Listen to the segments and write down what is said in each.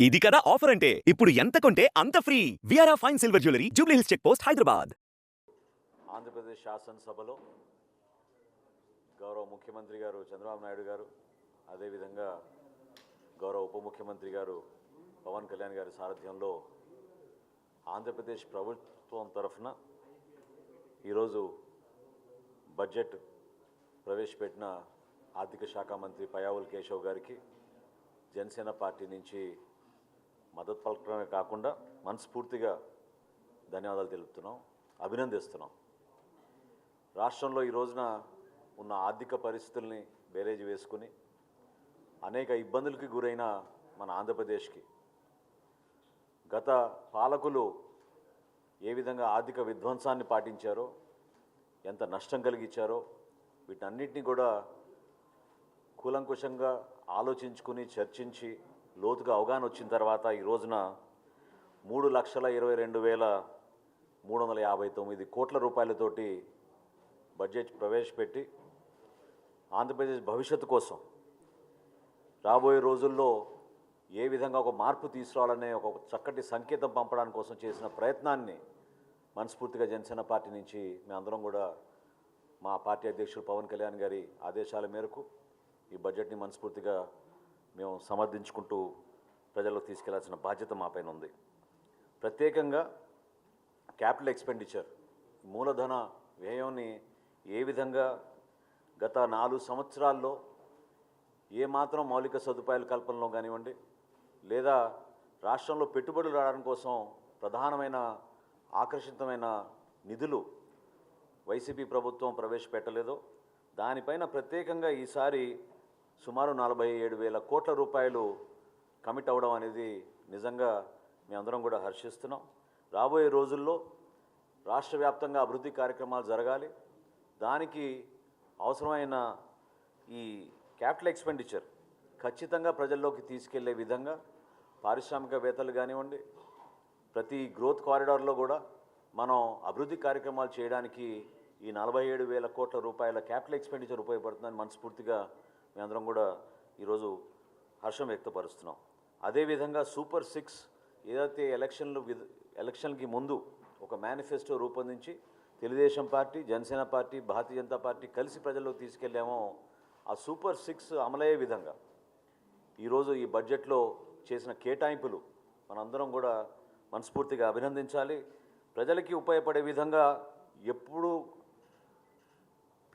ఇది కదా ఆఫర్ అంటే ఇప్పుడు ఎంత కొంటే అంత ఫ్రీ విఆర్ఆ fine silver jewellery Jubilee Hills check post Hyderabad. Andhra Pradesh శాసనసభలో గౌరవ ముఖ్యమంత్రి గారు చంద్రబాబు నాయుడు గారు, అదేవిధంగా గౌరవ ఉప ముఖ్యమంత్రి గారు పవన్ కళ్యాణ్ గారి సారథ్యంలో ఆంధ్రప్రదేశ్ ప్రభుత్వం తరఫున ఈరోజు బడ్జెట్ ప్రవేశపెట్టిన ఆర్థిక శాఖ మంత్రి పయ్యావుల కేశవ్ గారికి జనసేన పార్టీ నుంచి మద్దతు పలకడమే కాకుండా మనస్ఫూర్తిగా ధన్యవాదాలు తెలుపుతున్నాం, అభినందిస్తున్నాం. రాష్ట్రంలో ఈ రోజున ఉన్న ఆర్థిక పరిస్థితుల్ని బేరేజ్ వేసుకుని అనేక ఇబ్బందులకి గురైన మన ఆంధ్రప్రదేశ్కి గత పాలకులు ఏ విధంగా ఆర్థిక విధ్వంసాన్ని పాటించారో, ఎంత నష్టం కలిగించారో వీటన్నిటిని కూడా కూలంకుషంగా ఆలోచించుకుని చర్చించి లోతుగా అవగాహన వచ్చిన తర్వాత ఈ రోజున 3,22,359 కోట్ల రూపాయలతోటి బడ్జెట్ ప్రవేశపెట్టి ఆంధ్రప్రదేశ్ భవిష్యత్తు కోసం రాబోయే రోజుల్లో ఏ విధంగా ఒక మార్పు తీసుకురావాలనే ఒక చక్కటి సంకేతం పంపడానికి కోసం చేసిన ప్రయత్నాన్ని మనస్ఫూర్తిగా జనసేన పార్టీ నుంచి మేమందరం కూడా మా పార్టీ అధ్యక్షులు పవన్ కళ్యాణ్ గారి ఆదేశాల మేరకు ఈ బడ్జెట్ని మనస్ఫూర్తిగా మేము సమర్థించుకుంటూ ప్రజలకు తీసుకెళ్లాల్సిన బాధ్యత మాపైన ఉంది. ప్రత్యేకంగా క్యాపిటల్ ఎక్స్పెండిచర్ మూలధన వ్యయాన్ని ఏ విధంగా గత 4 సంవత్సరాల్లో ఏమాత్రం మౌలిక సదుపాయాల కల్పనలో కానివ్వండి, లేదా రాష్ట్రంలో పెట్టుబడులు రావడం కోసం ప్రధానమైన ఆకర్షితమైన నిధులు వైసీపీ ప్రభుత్వం ప్రవేశపెట్టలేదో దానిపైన ప్రత్యేకంగా ఈసారి సుమారు 47,000 కోట్ల రూపాయలు కమిట్ అవ్వడం అనేది నిజంగా మేమందరం కూడా హర్షిస్తున్నాం. రాబోయే రోజుల్లో రాష్ట్ర వ్యాప్తంగా అభివృద్ధి కార్యక్రమాలు జరగాలి. దానికి అవసరమైన ఈ క్యాపిటల్ ఎక్స్పెండిచర్ ఖచ్చితంగా ప్రజల్లోకి తీసుకెళ్లే విధంగా పారిశ్రామికవేత్తలు కానివ్వండి, ప్రతి గ్రోత్ కారిడార్లో కూడా మనం అభివృద్ధి కార్యక్రమాలు చేయడానికి ఈ 47,000 కోట్ల రూపాయల క్యాపిటల్ ఎక్స్పెండిచర్ ఉపయోగపడుతుందని మనస్ఫూర్తిగా మేమందరం కూడా ఈరోజు హర్షం వ్యక్తపరుస్తున్నాం. అదేవిధంగా సూపర్ 6 ఏదైతే ఎలక్షన్కి ముందు ఒక మేనిఫెస్టో రూపొందించి Telugu Desam party, Janasena party, Bharatiya Janata party కలిసి ప్రజల్లోకి తీసుకెళ్ళామో ఆ సూపర్ 6 అమలయ్యే విధంగా ఈరోజు ఈ బడ్జెట్లో చేసిన కేటాయింపులు మనందరం కూడా మనస్ఫూర్తిగా అభినందించాలి. ప్రజలకి ఉపయోగపడే విధంగా ఎప్పుడూ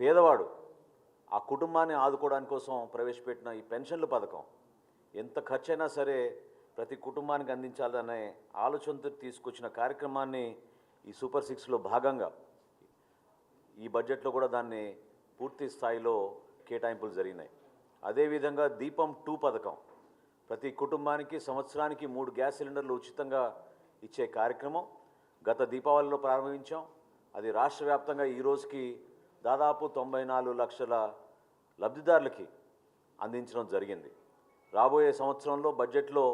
పేదవాడు ఆ కుటుంబాన్ని ఆదుకోవడానికి కోసం ప్రవేశపెట్టిన ఈ పెన్షన్ల పథకం ఎంత ఖర్చైనా సరే ప్రతి కుటుంబానికి అందించాలనే ఆలోచనతో తీసుకొచ్చిన కార్యక్రమాన్ని ఈ సూపర్ 6లో భాగంగా ఈ బడ్జెట్లో కూడా దాన్ని పూర్తి స్థాయిలో కేటాయింపులు జరిగినాయి. అదేవిధంగా దీపం 2 పథకం ప్రతి కుటుంబానికి సంవత్సరానికి 3 గ్యాస్ సిలిండర్లు ఉచితంగా ఇచ్చే కార్యక్రమం గత దీపావళిలో ప్రారంభించాం. అది రాష్ట్ర వ్యాప్తంగా ఈ రోజుకి దాదాపు 94 లక్షల లబ్ధిదారులకి అందించడం జరిగింది. రాబోయే సంవత్సరంలో బడ్జెట్లో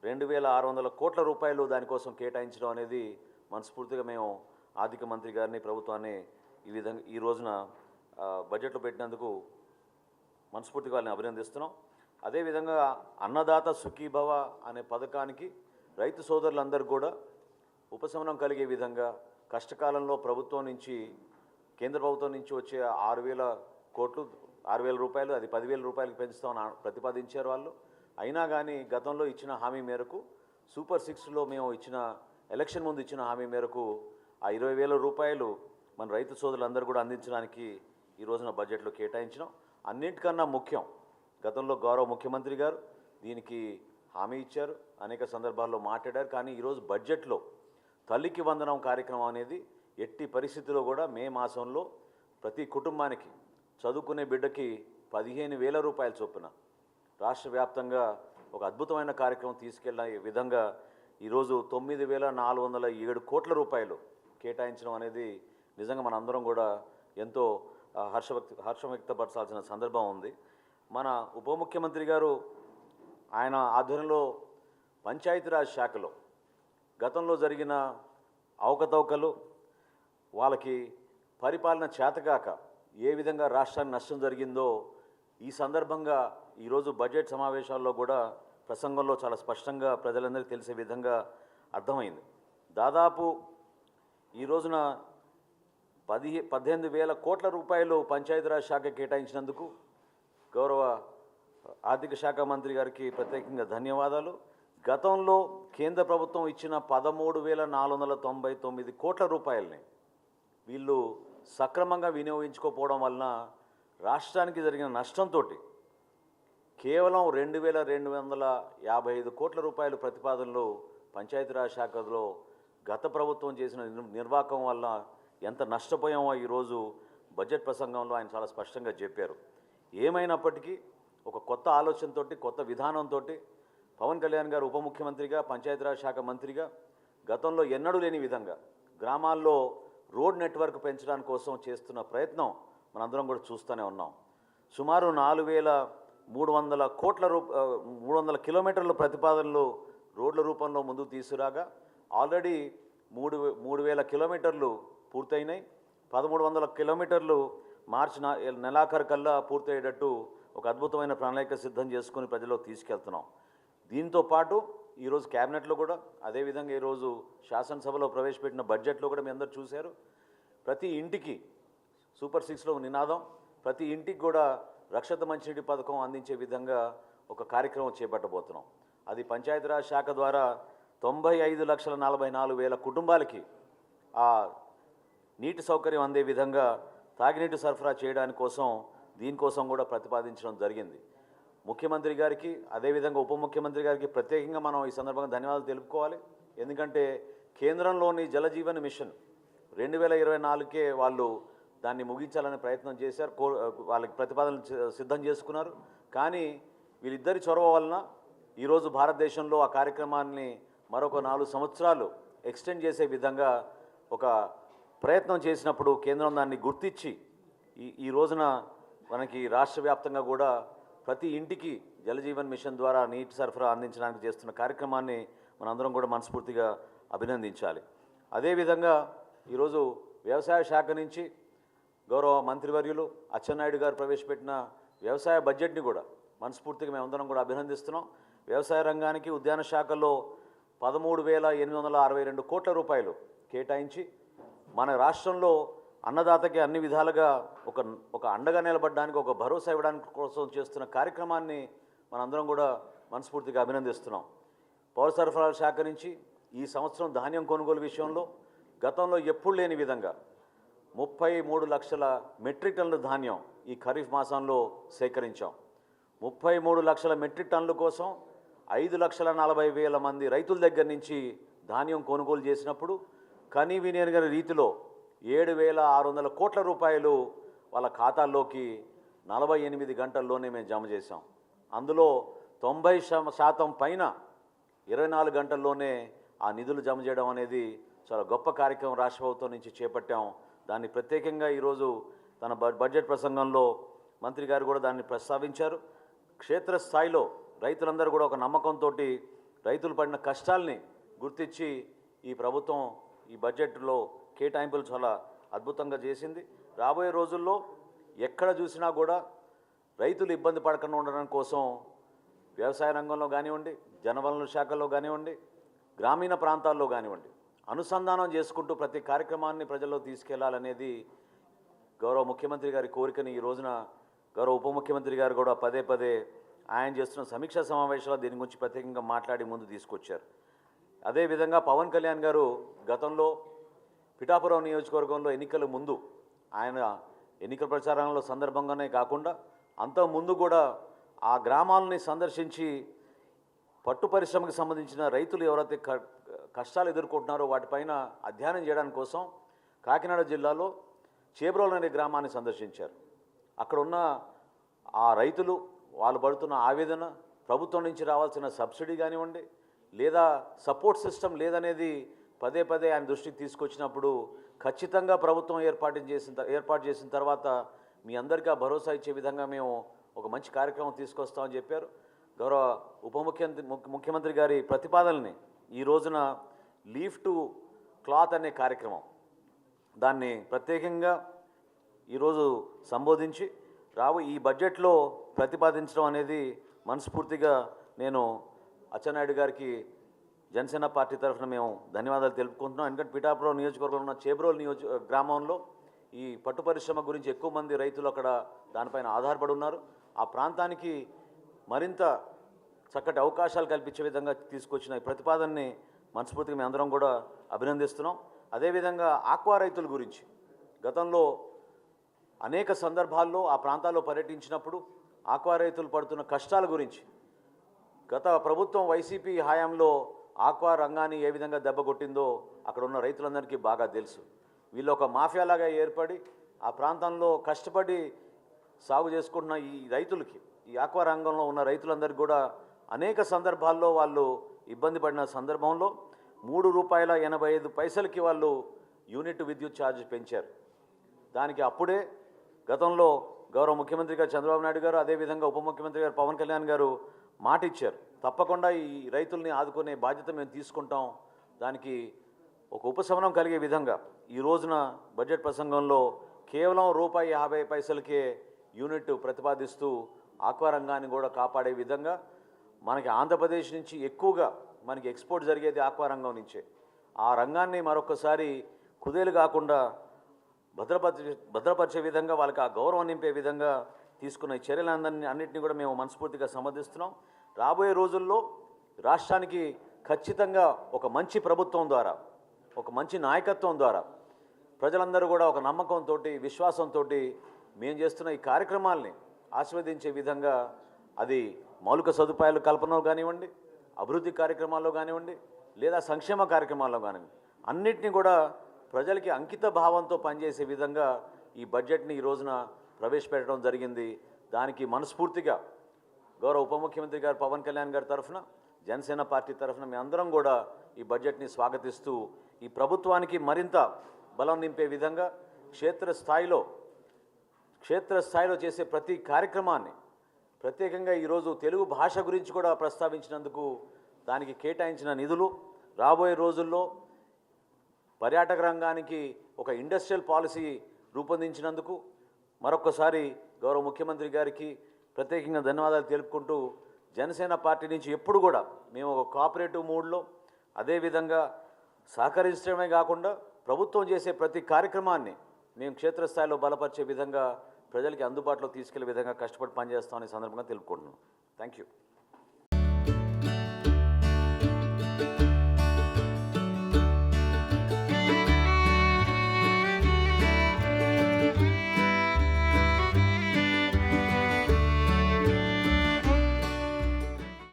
2,600 కోట్ల రూపాయలు దానికోసం కేటాయించడం అనేది మనస్ఫూర్తిగా మేము ఆర్థిక మంత్రి గారిని, ప్రభుత్వాన్ని ఈ రోజున బడ్జెట్లో పెట్టినందుకు మనస్ఫూర్తిగా వాళ్ళని అభినందిస్తున్నాం. అదేవిధంగా అన్నదాత సుఖీభవ అనే పథకానికి రైతు సోదరులందరూ కూడా ఉపశమనం కలిగే విధంగా కష్టకాలంలో ప్రభుత్వం నుంచి, కేంద్ర ప్రభుత్వం నుంచి వచ్చే 6,000 రూపాయలు అది 10,000 రూపాయలకు పెంచుతామని ప్రతిపాదించారు వాళ్ళు. అయినా కానీ గతంలో ఇచ్చిన హామీ మేరకు సూపర్ 6లో మేము ఎలక్షన్ ముందు ఇచ్చిన హామీ మేరకు ఆ 20,000 రూపాయలు మన రైతు సోదరులందరూ కూడా అందించడానికి ఈ రోజున బడ్జెట్లో కేటాయించడం. అన్నింటికన్నా ముఖ్యం, గతంలో గౌరవ ముఖ్యమంత్రి గారు దీనికి హామీ ఇచ్చారు, అనేక సందర్భాల్లో మాట్లాడారు. కానీ ఈరోజు బడ్జెట్లో తల్లికి వందనం కార్యక్రమం అనేది ఎట్టి పరిస్థితుల్లో కూడా మే మాసంలో ప్రతి కుటుంబానికి చదువుకునే బిడ్డకి 15,000 రూపాయల చొప్పున రాష్ట్ర వ్యాప్తంగా ఒక అద్భుతమైన కార్యక్రమం తీసుకెళ్లే విధంగా ఈరోజు 9,407 కోట్ల రూపాయలు కేటాయించడం అనేది నిజంగా మనందరం కూడా ఎంతో హర్షం వ్యక్తపరచాల్సిన సందర్భం ఉంది. మన ఉప ముఖ్యమంత్రి గారు ఆయన ఆధ్వర్యంలో పంచాయతీరాజ్ శాఖలో గతంలో జరిగిన అవకతవకలు, వాళ్ళకి పరిపాలన చేతగాక ఏ విధంగా రాష్ట్రానికి నష్టం జరిగిందో ఈ సందర్భంగా ఈరోజు బడ్జెట్ సమావేశాల్లో కూడా ప్రసంగంలో చాలా స్పష్టంగా ప్రజలందరికీ తెలిసే విధంగా అర్థమైంది. దాదాపు ఈ రోజున 18,000 కోట్ల రూపాయలు పంచాయతీరాజ్ శాఖ కేటాయించినందుకు గౌరవ ఆర్థిక శాఖ మంత్రి గారికి ప్రత్యేకంగా ధన్యవాదాలు. గతంలో కేంద్ర ప్రభుత్వం ఇచ్చిన 13,499 కోట్ల రూపాయలని వీళ్ళు సక్రమంగా వినియోగించుకోకపోవడం వలన రాష్ట్రానికి జరిగిన నష్టంతో కేవలం 2,255 కోట్ల రూపాయల ప్రతిపాదనలు పంచాయతీరాజ్ శాఖలో గత ప్రభుత్వం చేసిన నిర్వాహకం వల్ల ఎంత నష్టపోయామో ఈరోజు బడ్జెట్ ప్రసంగంలో ఆయన చాలా స్పష్టంగా చెప్పారు. ఏమైనప్పటికీ ఒక కొత్త ఆలోచనతో, కొత్త విధానంతో పవన్ కళ్యాణ్ గారు ఉప ముఖ్యమంత్రిగా, పంచాయతీరాజ్ శాఖ మంత్రిగా గతంలో ఎన్నడూ లేని విధంగా గ్రామాల్లో రోడ్ నెట్వర్క్ పెంచడానికి కోసం చేస్తున్న ప్రయత్నం మనందరం కూడా చూస్తూనే ఉన్నాం. సుమారు 4,300 కిలోమీటర్ల ప్రతిపాదనలు రోడ్ల రూపంలో ముందుకు తీసుకురాగా ఆల్రెడీ 3,000 కిలోమీటర్లు పూర్తయినాయి. 1,300 కిలోమీటర్లు మార్చి నెలాఖరు కల్లా పూర్తయ్యేటట్టు ఒక అద్భుతమైన ప్రణాళిక సిద్ధం చేసుకుని ప్రజల్లోకి తీసుకెళ్తున్నాం. దీంతో పాటు ఈరోజు క్యాబినెట్లో కూడా, అదేవిధంగా ఈరోజు శాసనసభలో ప్రవేశపెట్టిన బడ్జెట్లో కూడా మీ అందరూ చూశారు, ప్రతి ఇంటికి సూపర్ 6లో నినాదం, ప్రతి ఇంటికి కూడా రక్షిత మంచినీటి పథకం అందించే విధంగా ఒక కార్యక్రమం చేపట్టబోతున్నాం. అది పంచాయతీరాజ్ శాఖ ద్వారా 95,44,000 కుటుంబాలకి ఆ నీటి సౌకర్యం అందే విధంగా తాగినీటి సరఫరా చేయడానికి కోసం దీనికోసం కూడా ప్రతిపాదించడం జరిగింది. ముఖ్యమంత్రి గారికి, అదేవిధంగా ఉప ముఖ్యమంత్రి గారికి ప్రత్యేకంగా మనం ఈ సందర్భంగా ధన్యవాదాలు తెలుపుకోవాలి. ఎందుకంటే కేంద్రంలోని జలజీవన్ మిషన్ 2024కే వాళ్ళు దాన్ని ముగించాలనే ప్రయత్నం చేశారు. వాళ్ళకి ప్రతిపాదనలు సిద్ధం చేసుకున్నారు. కానీ వీళ్ళిద్దరి చొరవ వలన ఈరోజు భారతదేశంలో ఆ కార్యక్రమాన్ని మరొక 4 సంవత్సరాలు ఎక్స్టెండ్ చేసే విధంగా ఒక ప్రయత్నం చేసినప్పుడు కేంద్రం దాన్ని గుర్తించి ఈ రోజున మనకి రాష్ట్ర వ్యాప్తంగా కూడా ప్రతి ఇంటికి జలజీవన్ మిషన్ ద్వారా నీటి సరఫరా అందించడానికి చేస్తున్న కార్యక్రమాన్ని మనందరం కూడా మనస్ఫూర్తిగా అభినందించాలి. అదేవిధంగా ఈరోజు వ్యవసాయ శాఖ నుంచి గౌరవ మంత్రివర్యులు అచ్చెన్నాయుడు గారు ప్రవేశపెట్టిన వ్యవసాయ బడ్జెట్ని కూడా మనస్ఫూర్తిగా మేమందరం కూడా అభినందిస్తున్నాం. వ్యవసాయ రంగానికి ఉద్యాన శాఖలో 13,862 కోట్ల రూపాయలు కేటాయించి మన రాష్ట్రంలో అన్నదాతకి అన్ని విధాలుగా ఒక అండగా నిలబడడానికి, ఒక భరోసా ఇవ్వడానికి కోసం చేస్తున్న కార్యక్రమాన్ని మనందరం కూడా మనస్ఫూర్తిగా అభినందిస్తున్నాం. పౌర సరఫరాల శాఖ నుంచి ఈ సంవత్సరం ధాన్యం కొనుగోలు విషయంలో గతంలో ఎప్పుడు లేని విధంగా 33 లక్షల మెట్రిక్ టన్నుల ధాన్యం ఈ ఖరీఫ్ మాసంలో సేకరించాం. 33 లక్షల మెట్రిక్ టన్నుల కోసం 5,40,000 మంది రైతుల దగ్గర నుంచి ధాన్యం కొనుగోలు చేసినప్పుడు కనీవినియని రీతిలో 7,600 కోట్ల రూపాయలు వాళ్ళ ఖాతాల్లోకి 48 గంటల్లోనే మేము జమ చేశాం. అందులో 90% పైన 24 గంటల్లోనే ఆ నిధులు జమ చేయడం అనేది చాలా గొప్ప కార్యక్రమం రాష్ట్ర ప్రభుత్వం నుంచి చేపట్టాం. దాన్ని ప్రత్యేకంగా ఈరోజు తన బడ్జెట్ ప్రసంగంలో మంత్రి గారు కూడా దాన్ని ప్రస్తావించారు. క్షేత్రస్థాయిలో రైతులందరూ కూడా ఒక నమ్మకంతో రైతులు పడిన కష్టాల్ని గుర్తించి ఈ ప్రభుత్వం ఈ బడ్జెట్లో కేటాయింపులు చాలా అద్భుతంగా చేసింది. రాబోయే రోజుల్లో ఎక్కడ చూసినా కూడా రైతులు ఇబ్బంది పడకుండా ఉండడం కోసం వ్యవసాయ రంగంలో కానివ్వండి, జనవనరుల శాఖలో కానివ్వండి, గ్రామీణ ప్రాంతాల్లో కానివ్వండి, అనుసంధానం చేసుకుంటూ ప్రతి కార్యక్రమాన్ని ప్రజల్లో తీసుకెళ్లాలనేది గౌరవ ముఖ్యమంత్రి గారి కోరికని ఈ రోజున గౌరవ ఉప ముఖ్యమంత్రి గారు కూడా పదే ఆయన చేస్తున్న సమీక్షా సమావేశాల్లో దీని గురించి ప్రత్యేకంగా మాట్లాడి ముందు తీసుకొచ్చారు. అదేవిధంగా పవన్ కళ్యాణ్ గారు గతంలో పిఠాపురం నియోజకవర్గంలో ఎన్నికల ముందు ఆయన ఎన్నికల ప్రచారంలో సందర్భంగానే కాకుండా అంతకుముందు కూడా ఆ గ్రామాలని సందర్శించి పట్టు పరిశ్రమకు సంబంధించిన రైతులు ఎవరైతే కష్టాలు ఎదుర్కొంటున్నారో వాటిపైన అధ్యయనం చేయడానికి కోసం కాకినాడ జిల్లాలో చేబ్రోలు అనే గ్రామాన్ని సందర్శించారు. అక్కడ ఉన్న ఆ రైతులు వాళ్ళు పడుతున్న ఆవేదన, ప్రభుత్వం నుంచి రావాల్సిన సబ్సిడీ కానివ్వండి, లేదా సపోర్ట్ సిస్టమ్ లేదనేది పదే ఆయన దృష్టికి తీసుకొచ్చినప్పుడు ఖచ్చితంగా ప్రభుత్వం ఏర్పాటు చేసిన తర్వాత మీ అందరికీ ఆ భరోసా ఇచ్చే విధంగా మేము ఒక మంచి కార్యక్రమం తీసుకొస్తామని చెప్పారు. గౌరవ ఉప ముఖ్యమంత్రి గారి ప్రతిపాదనని ఈ రోజున లీఫ్ టు క్లాత్ అనే కార్యక్రమం దాన్ని ప్రత్యేకంగా ఈరోజు సంబోధించి ఈ బడ్జెట్లో ప్రతిపాదించడం అనేది మనస్ఫూర్తిగా నేను అచ్చెన్నాయుడు గారికి జనసేన పార్టీ తరఫున మేము ధన్యవాదాలు తెలుపుకుంటున్నాం. ఎందుకంటే పిఠాపురం నియోజకవర్గంలో ఉన్న చేబ్రోల్ గ్రామంలో ఈ పట్టు పరిశ్రమ గురించి ఎక్కువ మంది రైతులు అక్కడ దానిపైన ఆధారపడి ఉన్నారు. ఆ ప్రాంతానికి మరింత చక్కటి అవకాశాలు కల్పించే విధంగా తీసుకొచ్చిన ఈ ప్రతిపాదనని మనస్ఫూర్తిగా మేము అందరం కూడా అభినందిస్తున్నాం. అదేవిధంగా ఆక్వా రైతుల గురించి గతంలో అనేక సందర్భాల్లో ఆ ప్రాంతాల్లో పర్యటించినప్పుడు ఆక్వా రైతులు పడుతున్న కష్టాల గురించి గత ప్రభుత్వం వైసీపీ హయాంలో ఆక్వా రంగాన్ని ఏ విధంగా దెబ్బకొట్టిందో అక్కడ ఉన్న రైతులందరికీ బాగా తెలుసు. వీళ్ళు ఒక మాఫియాలాగా ఏర్పడి ఆ ప్రాంతంలో కష్టపడి సాగు చేసుకుంటున్న ఈ రైతులకి, ఈ ఆక్వా రంగంలో ఉన్న రైతులందరికీ కూడా అనేక సందర్భాల్లో వాళ్ళు ఇబ్బంది పడిన సందర్భంలో ₹3.85 వాళ్ళు యూనిట్ విద్యుత్ ఛార్జ్ పెంచారు. దానికి అప్పుడే గతంలో గౌరవ ముఖ్యమంత్రి గారు చంద్రబాబు నాయుడు గారు, అదేవిధంగా ఉప ముఖ్యమంత్రి గారు పవన్ కళ్యాణ్ గారు మాట ఇచ్చారు, తప్పకుండా ఈ రైతుల్ని ఆదుకునే బాధ్యత మేము తీసుకుంటాం, దానికి ఒక ఉపశమనం కలిగే విధంగా ఈ రోజున బడ్జెట్ ప్రసంగంలో కేవలం ₹50 యూనిట్ ప్రతిపాదిస్తూ ఆక్వా రంగాన్ని కూడా కాపాడే విధంగా మనకి ఆంధ్రప్రదేశ్ నుంచి ఎక్కువగా మనకి ఎక్స్పోర్ట్ జరిగేది ఆక్వా రంగం నుంచే. ఆ రంగాన్ని మరొకసారి కుదేలు కాకుండా భద్రపరిచే విధంగా వాళ్ళకి ఆ గౌరవం నింపే విధంగా తీసుకున్న ఈ అన్నింటినీ కూడా మేము మనస్ఫూర్తిగా సమర్థిస్తున్నాం. రాబోయే రోజుల్లో రాష్ట్రానికి ఖచ్చితంగా ఒక మంచి ప్రభుత్వం ద్వారా, ఒక మంచి నాయకత్వం ద్వారా ప్రజలందరూ కూడా ఒక నమ్మకంతో, విశ్వాసంతో మేము చేస్తున్న ఈ కార్యక్రమాల్ని ఆస్వాదించే విధంగా, అది మౌలిక సదుపాయాల కల్పనలో కానివ్వండి, అభివృద్ధి కార్యక్రమాల్లో కానివ్వండి, లేదా సంక్షేమ కార్యక్రమాల్లో కానివ్వండి, అన్నిటినీ కూడా ప్రజలకి అంకిత భావంతో పనిచేసే విధంగా ఈ బడ్జెట్ని ఈ రోజున ప్రవేశపెట్టడం జరిగింది. దానికి మనస్ఫూర్తిగా గౌరవ ఉప ముఖ్యమంత్రి గారు పవన్ కళ్యాణ్ గారి తరఫున, జనసేన పార్టీ తరఫున మీ అందరం కూడా ఈ బడ్జెట్ని స్వాగతిస్తూ ఈ ప్రభుత్వానికి మరింత బలం నింపే విధంగా క్షేత్రస్థాయిలో చేసే ప్రతి కార్యక్రమాన్ని, ప్రత్యేకంగా ఈరోజు తెలుగు భాష గురించి కూడా ప్రస్తావించినందుకు దానికి కేటాయించిన నిధులు, రాబోయే రోజుల్లో పర్యాటక రంగానికి ఒక ఇండస్ట్రియల్ పాలసీ రూపొందించినందుకు మరొకసారి గౌరవ ముఖ్యమంత్రి గారికి ప్రత్యేకంగా ధన్యవాదాలు తెలుపుకుంటూ, జనసేన పార్టీ నుంచి ఎప్పుడు కూడా మేము ఒక కోఆపరేటివ్ మూడ్లో, అదేవిధంగా సహకరించడమే కాకుండా ప్రభుత్వం చేసే ప్రతి కార్యక్రమాన్ని మేము క్షేత్రస్థాయిలో బలపరిచే విధంగా, ప్రజలకి అందుబాటులో తీసుకెళ్లే విధంగా కష్టపడి పనిచేస్తామని సందర్భంగా తెలుపుకుంటున్నాం. Thank you.